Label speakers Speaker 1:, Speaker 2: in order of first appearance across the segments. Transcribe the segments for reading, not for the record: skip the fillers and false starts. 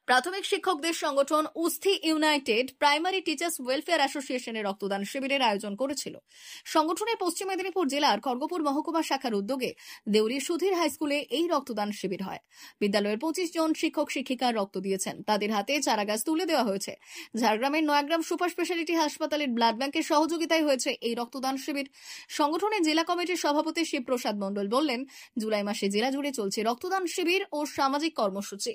Speaker 1: প্রাথমিক শিক্ষকদের সংগঠন উস্থি ইউনাইটেড প্রাইমারি টিচার্স ওয়েলফেয়ার অ্যাসোসিয়েশনের রক্তদান শিবিরের আয়োজন করেছিল। সংগঠনের পশ্চিম মেদিনীপুর জেলার খড়গপুর মহকুমা শাখার উদ্যোগে দেউরি সুধীর হাই স্কুলে এই রক্তদান শিবির হয়। বিদ্যালয়ের 25 জন শিক্ষক শিক্ষিকা রক্ত দিয়েছেন। তাদের হাতে চারাগাছ তুলে দেওয়া হয়েছে। ঝাড়গ্রামের নয়াগ্রাম সুপার স্পেশালিটি হাসপাতালের ব্লাড ব্যাংকের সহযোগিতায় হয়েছে এই রক্তদান শিবির। সংগঠনের জেলা কমিটির সভাপতি শিবপ্রসাদ মণ্ডল বললেন, জুলাই মাসে জেলা জুড়ে চলছে রক্তদান শিবির ও সামাজিক কর্মসূচি।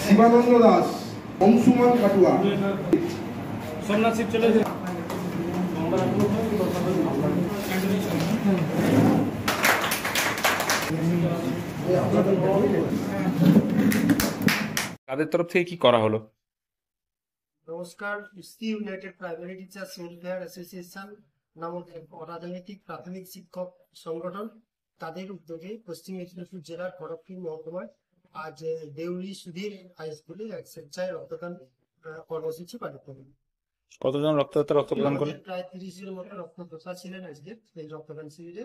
Speaker 2: শিবানন্দ দাস, অংশুমান কাটুয়া,
Speaker 3: সোমনাথ শিব চলে
Speaker 4: কাদের তরফ থেকে কি করা হলো?
Speaker 5: নমস্কার। উস্থি united primary teachers welfare association নামক এক অরাজনৈতিক প্রাথমিক শিক্ষক সংগঠন, তাদের উদ্যোগে পশ্চিম মেদিনীপুর জেলার খড়গপুর মহকুমায় আজ দেউরি সুধীর হাই স্কুলে এক স্বেচ্ছায় রক্তদান কর্মসূচি পালিত হল।
Speaker 4: কতজন রক্তদাতা রক্ত প্রদান করলেন?
Speaker 5: প্রায় 30-এর মতো রক্তদাতা ছিলেন আজকে এই রক্তদান শিবিরে।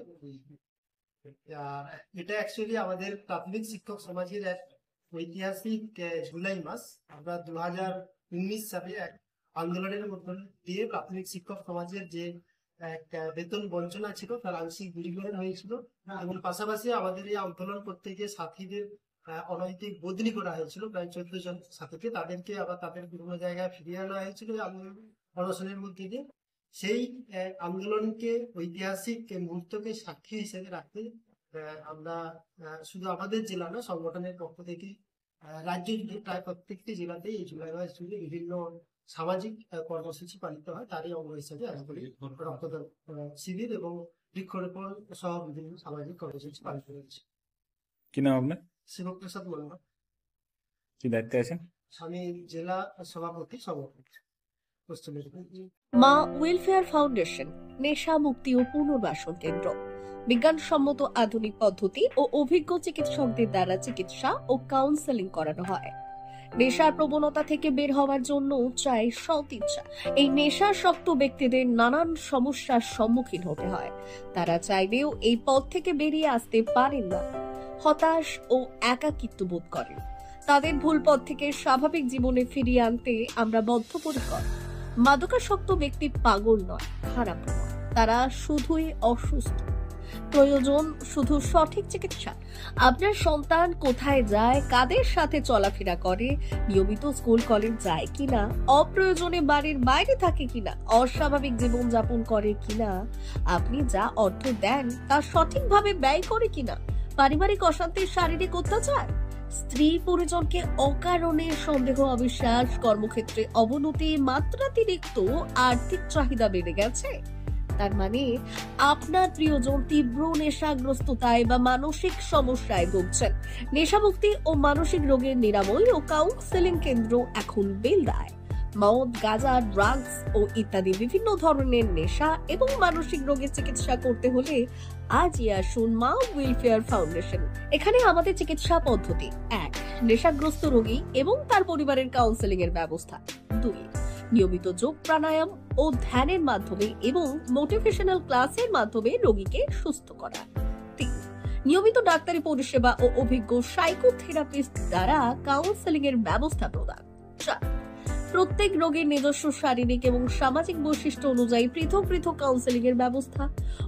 Speaker 5: এটা অ্যাকচুয়ালি আমাদের প্রাথমিক শিক্ষক সমাজের এক ঐতিহাসিক জুলাই মাস। আমরা 2019 সালে এক আন্দোলনের মধ্য দিয়ে প্রাথমিক শিক্ষক সমাজের যে এক বেতন বঞ্চনা ছিল তার আংশিক দূরীকরণ হয়েছিল, এবং পাশাপাশি আমাদের এই আন্দোলন করতে গিয়ে সাথীদের অনৈতিক বদলি করা হয়েছিল প্রায় 14 জন সাথীকে। তাদেরকে আবার তাদের বিভিন্ন জায়গায় ফিরিয়ে আনা হয়েছিল অনশনের মধ্যে দিয়ে। সেই আন্দোলনকে ঐতিহাসিক মুহূর্তকে সাক্ষী হিসেবে রাখতে আমরা শুধু আমাদের জেলা না, সংগঠনের পক্ষ থেকে রাজ্যের প্রায় প্রত্যেকটি জেলাতেই এই জুলাই মাস জুড়ে বিভিন্ন সামাজিক কর্মসূচি পালিত হয়। তারই অঙ্গ হিসেবে আজকে রক্তদান শিবির এবং বৃক্ষরোপণ সহ বিভিন্ন সামাজিক কর্মসূচি পালিত হয়েছে।
Speaker 4: কি নাম আপনার?
Speaker 5: শিবপ্রসাদ মণ্ডল।
Speaker 4: কি দায়িত্বে আছেন?
Speaker 5: আমি জেলা সভাপতি সংগঠন পশ্চিম মেদিনীপুর।
Speaker 1: মা ওয়েলফেয়ার ফাউন্ডেশন নেশা মুক্তি ও পুনর্বাসন কেন্দ্র। বিজ্ঞানসম্মত আধুনিক পদ্ধতি ও অভিজ্ঞ চিকিৎসকদের দ্বারা চিকিৎসা ও কাউন্সেলিং করানো হয়। নেশার প্রবণতা থেকে বের হওয়ার জন্য চাই সৎ ইচ্ছা। এই নেশাসক্ত ব্যক্তিদের নানান সমস্যার সম্মুখীন হতে হয়। তারা চাইলেও এই পথ থেকে বেরিয়ে আসতে পারেন না, হতাশ ও একাকিত্ব বোধ করেন। তাদের ভুল পথ থেকে স্বাভাবিক জীবনে ফিরিয়ে আনতে আমরা বদ্ধপরিকর। মাদকাসক্ত ব্যক্তি পাগল নয়, খারাপ নয়, তারা শুধুই অসুস্থ। প্রয়োজন শুধু সঠিক চিকিৎসা। আপনার সন্তান কোথায় যায়, কাদের সাথে চলাফেরা করে, নিয়মিত স্কুল কলেজ যায় কিনা, অপ্রয়োজনে বাড়ির বাইরে থাকে কিনা, অস্বাভাবিক জীবন যাপন করে কিনা, আপনি যা অর্থ দেন তা সঠিকভাবে ব্যয় করে কিনা, পারিবারিক অশান্তি, শারীরিক অত্যাচার, স্ত্রী পরিজনকে অকারণে সন্দেহ, অবিশ্বাস, কর্মক্ষেত্রে অবনতি, মাত্রাতিরিক্ত আর্থিক চাহিদা বেড়ে গেছে। তার মানে আপনার প্রিয়জন তীব্র নেশাগ্রস্ততায় বা মানসিক সমস্যায় ভুগছেন। নেশামুক্তি ও মানসিক রোগের নিরাময় ও কাউন্সেলিং কেন্দ্র এখন বেলদায়। মদ, গাঁজা, ড্রাগস ও ইত্যাদি বিভিন্ন ধরনের নেশা এবং মানসিক রোগের চিকিৎসা করতে হলে আজই আসুন মা ওয়েলফেয়ার ফাউন্ডেশন। এখানে আমাদের চিকিৎসা পদ্ধতি: 1. নেশাগ্রস্ত রোগী এবং তার পরিবারের কাউন্সেলিং এর ব্যবস্থা। 2. নিয়মিত যোগ, প্রাণায়াম ও ধ্যানের মাধ্যমে এবং মোটিভেশনাল ক্লাসের মাধ্যমে রোগীকে সুস্থ করা। 3. নিয়মিত ডাক্তারি পরিষেবা ও অভিজ্ঞ সাইকোথেরাপিস্ট দ্বারা কাউন্সেলিং এর ব্যবস্থা প্রদান। 4. প্রত্যেক রোগীর নিজস্ব শারীরিক এবং সামাজিক বৈশিষ্ট্য অনুযায়ী পৃথক পৃথক কাউন্সেলিং এর ব্যবস্থা,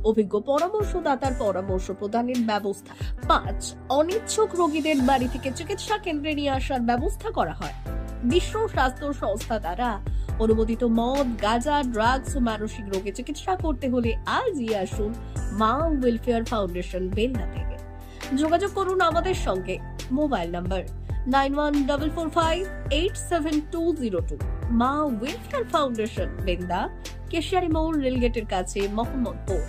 Speaker 1: অভিজ্ঞ পরামর্শদাতার পরামর্শ প্রদানের ব্যবস্থা। 5. অনিচ্ছুক রোগীদের বাড়ি থেকে চিকিৎসা কেন্দ্রে নিয়ে আসার ব্যবস্থা করা হয়। বিশ্ব স্বাস্থ্য সংস্থা দ্বারা অনুমোদিত মদ, গাঁজা, ড্রাগস ও মানসিক রোগে চিকিৎসা করতে হলে আজই আসুন মা ওয়েলফেয়ার ফাউন্ডেশন বেলদা থেকে। যোগাযোগ করুন আমাদের সঙ্গে। Mobile number 9144587202। মা ওয়েলফেয়ার ফাউন্ডেশন, বেলদা, কেশিয়ারি মোড়, রেলগেটের কাছে, মোহাম্মদপুর।